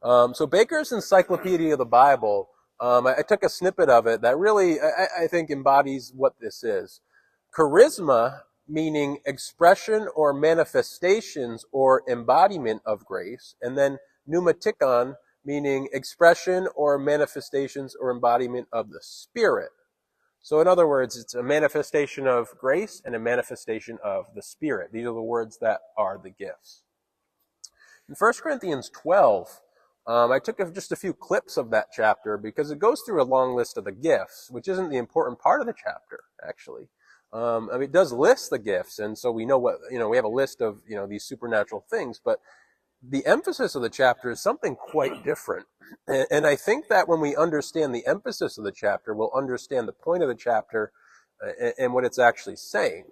So Baker's Encyclopedia of the Bible, I took a snippet of it that really, I think, embodies what this is. Charisma, meaning expression or manifestations or embodiment of grace, and then pneumatikon, meaning expression or manifestations or embodiment of the Spirit. So in other words, it's a manifestation of grace and a manifestation of the Spirit. These are the words that are the gifts. In 1 Corinthians 12, I took just a few clips of that chapter because it goes through a long list of the gifts, which isn't the important part of the chapter, actually. It does list the gifts, and so we know we have a list of, these supernatural things, but the emphasis of the chapter is something quite different. And I think that when we understand the emphasis of the chapter, we'll understand the point of the chapter and what it's actually saying.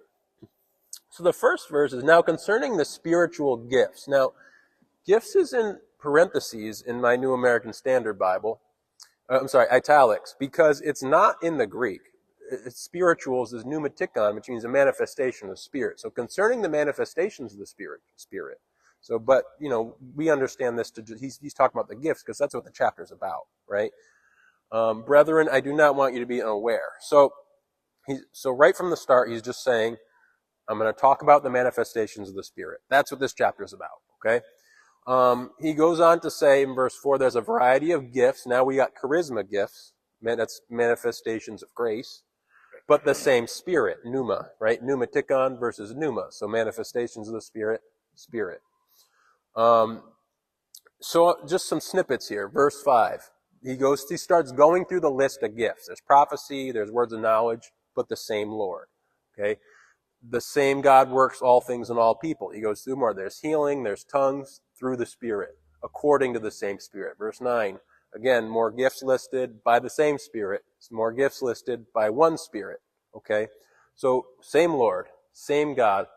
So the first verse is, now concerning the spiritual gifts. Now, gifts is in parentheses in my New American Standard Bible. Italics, because it's not in the Greek. Spirituals is pneumatikon, which means a manifestation of the Spirit. So concerning the manifestations of the Spirit. So, but, we understand this he's talking about the gifts because that's what the chapter's about, right? Brethren, I do not want you to be unaware. So right from the start, he's just saying, I'm going to talk about the manifestations of the Spirit. That's what this chapter is about, okay? He goes on to say in verse 4, there's a variety of gifts. Now we got charisma gifts. That's manifestations of grace. But the same Spirit, pneuma, right? Pneumatikon versus pneuma. So manifestations of the Spirit. So just some snippets here. Verse 5. He starts going through the list of gifts. There's prophecy, there's words of knowledge, but the same Lord. Okay? The same God works all things in all people. He goes through more. There's healing, there's tongues through the Spirit, according to the same Spirit. Verse 9. Again, more gifts listed by the same Spirit. More gifts listed by one Spirit. Okay? So, same Lord, same God,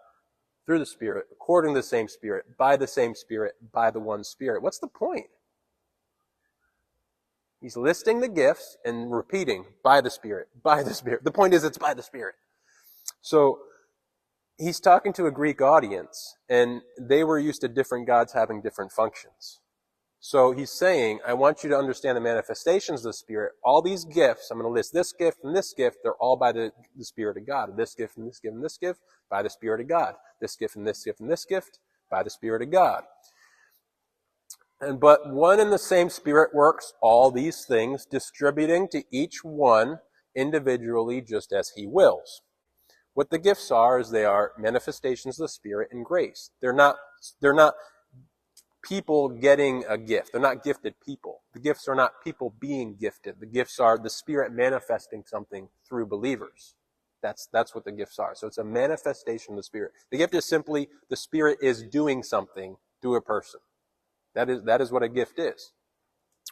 through the Spirit, according to the same Spirit, by the one Spirit. What's the point? He's listing the gifts and repeating, by the Spirit, by the Spirit. The point is, it's by the Spirit. So, he's talking to a Greek audience, and they were used to different gods having different functions. So he's saying, I want you to understand the manifestations of the Spirit. All these gifts, I'm going to list this gift and this gift, they're all by the Spirit of God. This gift and this gift and this gift, by the Spirit of God. This gift and this gift and this gift, by the Spirit of God. But one and the same Spirit works all these things, distributing to each one individually just as he wills. What the gifts are is they are manifestations of the Spirit and grace. They're not people getting a gift. They're not gifted people. The gifts are not people being gifted. The gifts are the Spirit manifesting something through believers. That's what the gifts are. So it's a manifestation of the Spirit. The gift is simply the Spirit is doing something through a person. That is what a gift is.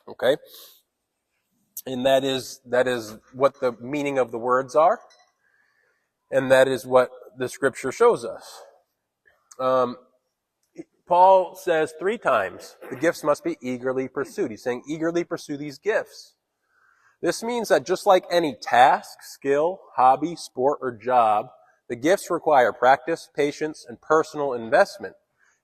Okay? And that is what the meaning of the words are. And that is what the Scripture shows us. Paul says 3 times, the gifts must be eagerly pursued. He's saying, eagerly pursue these gifts. This means that just like any task, skill, hobby, sport, or job, the gifts require practice, patience, and personal investment.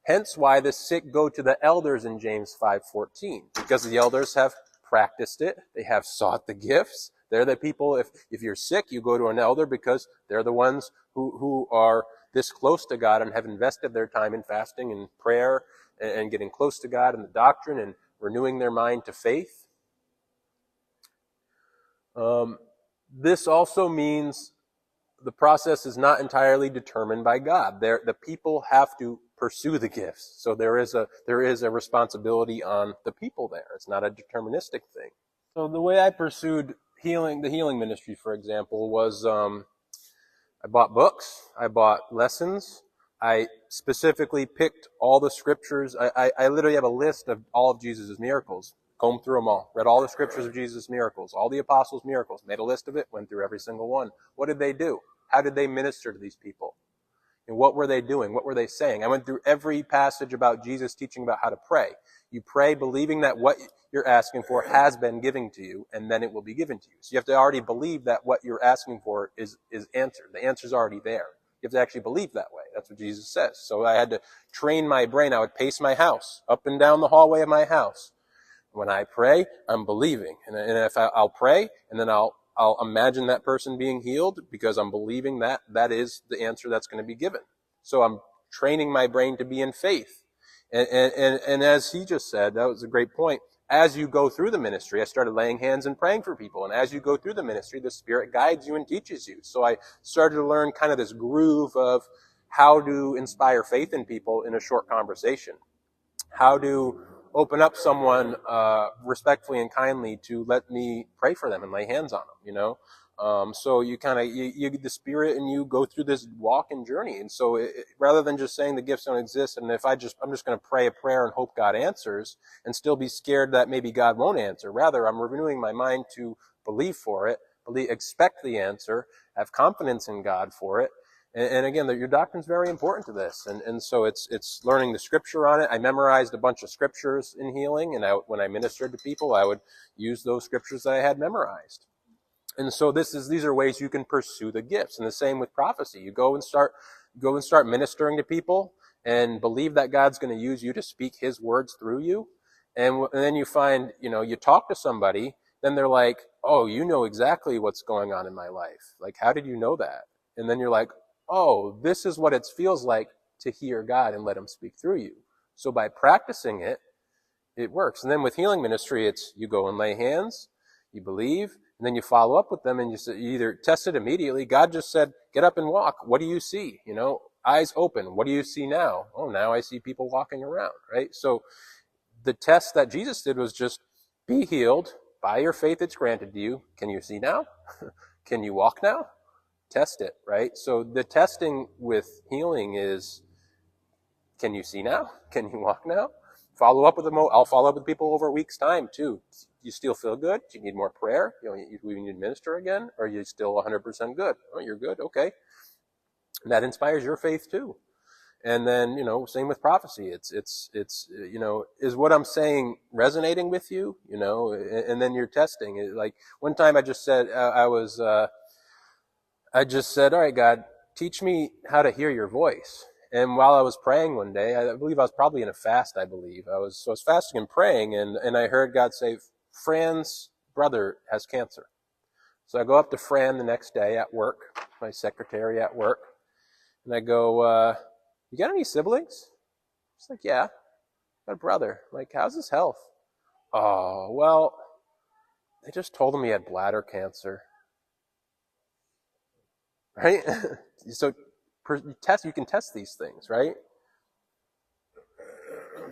Hence why the sick go to the elders in James 5:14, because the elders have practiced it. They have sought the gifts. They're the people, if you're sick, you go to an elder because they're the ones who are this close to God and have invested their time in fasting and prayer and getting close to God and the doctrine and renewing their mind to faith. This also means the process is not entirely determined by God. The people have to pursue the gifts. So there is a responsibility on the people there. It's not a deterministic thing. So the way I pursued the healing ministry, for example, was I bought books, I bought lessons, I specifically picked all the scriptures. I literally have a list of all of Jesus' miracles, combed through them all, read all the scriptures of Jesus' miracles, all the apostles' miracles, made a list of it, went through every single one. What did they do? How did they minister to these people? And what were they doing? What were they saying? I went through every passage about Jesus teaching about how to pray. You pray believing that what you're asking for has been given to you, and then it will be given to you. So you have to already believe that what you're asking for is answered. The answer's already there. You have to actually believe that way. That's what Jesus says. So I had to train my brain. I would pace my house, up and down the hallway of my house. When I pray, I'm believing. And if I'll pray, and then I'll imagine that person being healed because I'm believing that that is the answer that's going to be given. So I'm training my brain to be in faith. And as he just said, that was a great point. As you go through the ministry, I started laying hands and praying for people. And as you go through the ministry, the Spirit guides you and teaches you. So I started to learn kind of this groove of how to inspire faith in people in a short conversation. How to open up someone respectfully and kindly to let me pray for them and lay hands on them, So you kind of, you the Spirit and you go through this walk and journey. And so rather than just saying the gifts don't exist, and I'm just going to pray a prayer and hope God answers and still be scared that maybe God won't answer. Rather, I'm renewing my mind to believe for it, expect the answer, have confidence in God for it. And again, your doctrine's very important to this. And so it's learning the scripture on it. I memorized a bunch of scriptures in healing, and when I ministered to people, I would use those scriptures that I had memorized. And so these are ways you can pursue the gifts. And the same with prophecy. You go and start ministering to people and believe that God's going to use you to speak his words through you. And then you find, you talk to somebody, then they're like, oh, you know exactly what's going on in my life. Like, how did you know that? And then you're like, oh, this is what it feels like to hear God and let him speak through you. So by practicing it, it works. And then with healing ministry, it's you go and lay hands, you believe, and then you follow up with them and you either test it immediately. God just said, get up and walk. What do you see? Eyes open. What do you see now? Oh, now I see people walking around, right? So the test that Jesus did was just be healed. By your faith, it's granted to you. Can you see now? Can you walk now? Test it, right? So the testing with healing is, can you see now? Can you walk now? Follow up with them. I'll follow up with people over a week's time too. You still feel good? Do you need more prayer? Do we need to minister again? Or are you still 100% good? Oh, you're good. Okay. And that inspires your faith too. And then, same with prophecy. It's is what I'm saying resonating with you? And then you're testing. Like one time I just said, I just said, all right, God, teach me how to hear your voice. And while I was praying one day, I believe I was probably in a fast, I was fasting and praying, and I heard God say, Fran's brother has cancer. So I go up to Fran the next day at work, my secretary at work, and I go, you got any siblings? She's like, yeah, I got a brother. I'm like, how's his health? Oh, well, they just told him he had bladder cancer. Right? So you can test these things, right?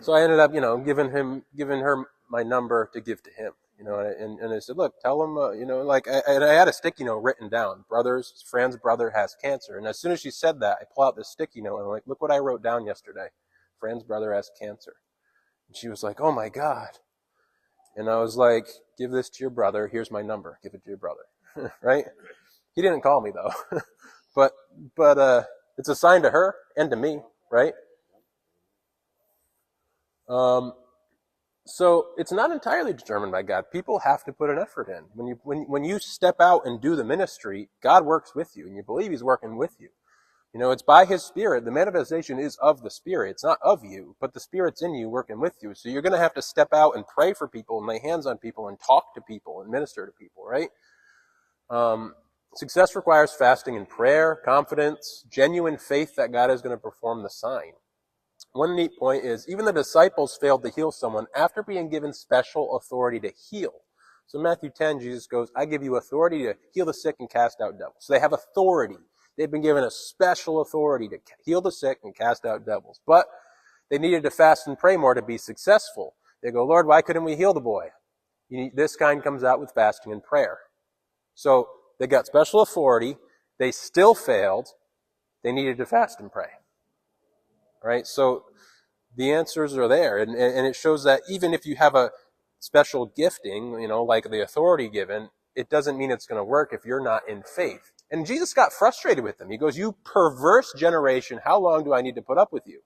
So I ended up, giving her my number to give to him, and I said, look, tell him, I had a sticky note written down, Fran's brother has cancer. And as soon as she said that, I pull out this sticky note and I'm like, look what I wrote down yesterday. Fran's brother has cancer. And she was like, oh my God. And I was like, give this to your brother. Here's my number. Give it to your brother. Right? He didn't call me though. But it's a sign to her and to me, right? So it's not entirely determined by God. People have to put an effort in. When you step out and do the ministry, God works with you, and you believe he's working with you. It's by his Spirit. The manifestation is of the Spirit. It's not of you, but the Spirit's in you working with you. So you're going to have to step out and pray for people and lay hands on people and talk to people and minister to people, right? Success requires fasting and prayer, confidence, genuine faith that God is going to perform the sign. One neat point is, even the disciples failed to heal someone after being given special authority to heal. So in Matthew 10, Jesus goes, I give you authority to heal the sick and cast out devils. So they have authority. They've been given a special authority to heal the sick and cast out devils. But they needed to fast and pray more to be successful. They go, Lord, why couldn't we heal the boy? This kind comes out with fasting and prayer. So they got special authority. They still failed. They needed to fast and pray. Right? So the answers are there. And it shows that even if you have a special gifting, like the authority given, it doesn't mean it's going to work if you're not in faith. And Jesus got frustrated with them. He goes, you perverse generation, how long do I need to put up with you?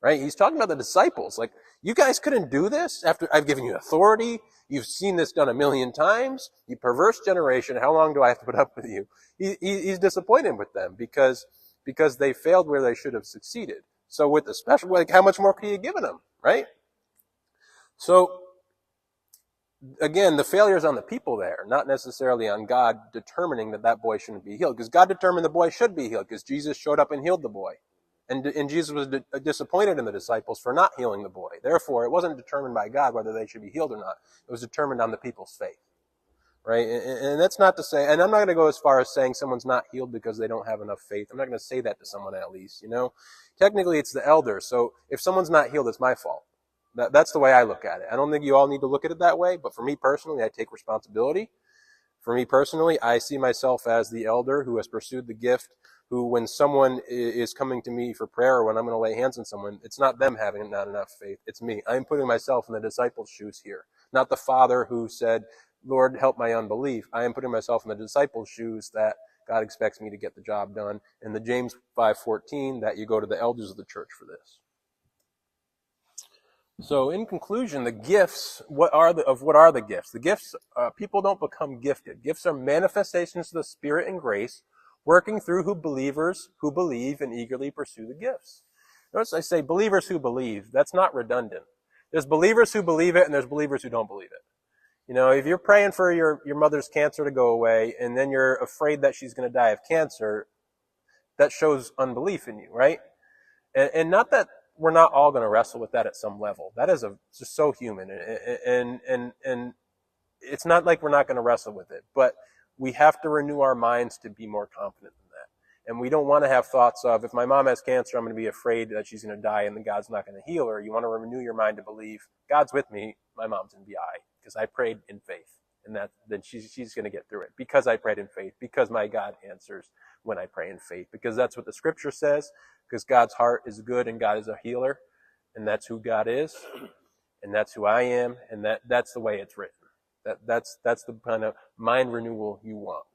Right? He's talking about the disciples. Like, you guys couldn't do this after I've given you authority. You've seen this done 1,000,000 times. You perverse generation, how long do I have to put up with you? He's disappointed with them because they failed where they should have succeeded. So with the special, how much more could he have given them, right? So again, the failure is on the people there, not necessarily on God determining that that boy shouldn't be healed. Because God determined the boy should be healed, because Jesus showed up and healed the boy. And Jesus was disappointed in the disciples for not healing the boy. Therefore, it wasn't determined by God whether they should be healed or not. It was determined on the people's faith. Right? And that's not to say, and I'm not going to go as far as saying someone's not healed because they don't have enough faith. I'm not going to say that to someone, at least, you know. Technically, it's the elder. So if someone's not healed, it's my fault. That's the way I look at it. I don't think you all need to look at it that way, but for me personally, I take responsibility. For me personally, I see myself as the elder who has pursued the gift, who, when someone is coming to me for prayer or when I'm going to lay hands on someone, it's not them having not enough faith. It's me. I'm putting myself in the disciples' shoes here. Not the father who said, Lord, help my unbelief. I am putting myself in the disciples' shoes that God expects me to get the job done. In the James 5:14, that you go to the elders of the church for this. So in conclusion, the gifts, what are the gifts? The gifts, people don't become gifted. Gifts are manifestations of the Spirit and grace working through believers who believe and eagerly pursue the gifts. Notice I say believers who believe. That's not redundant. There's believers who believe it and there's believers who don't believe it. You know, if you're praying for your mother's cancer to go away and then you're afraid that she's going to die of cancer, that shows unbelief in you, right? And not that we're not all going to wrestle with that at some level. That is just so human. And it's not like we're not going to wrestle with it, but we have to renew our minds to be more confident in that. And we don't want to have thoughts of, if my mom has cancer, I'm going to be afraid that she's going to die and then God's not going to heal her. You want to renew your mind to believe God's with me. My mom's going to be all right because I prayed in faith. And then she's going to get through it because I prayed in faith, because my God answers when I pray in faith, because that's what the scripture says, because God's heart is good and God is a healer, and that's who God is, and that's who I am, and that's the way it's written. That's the kind of mind renewal you want.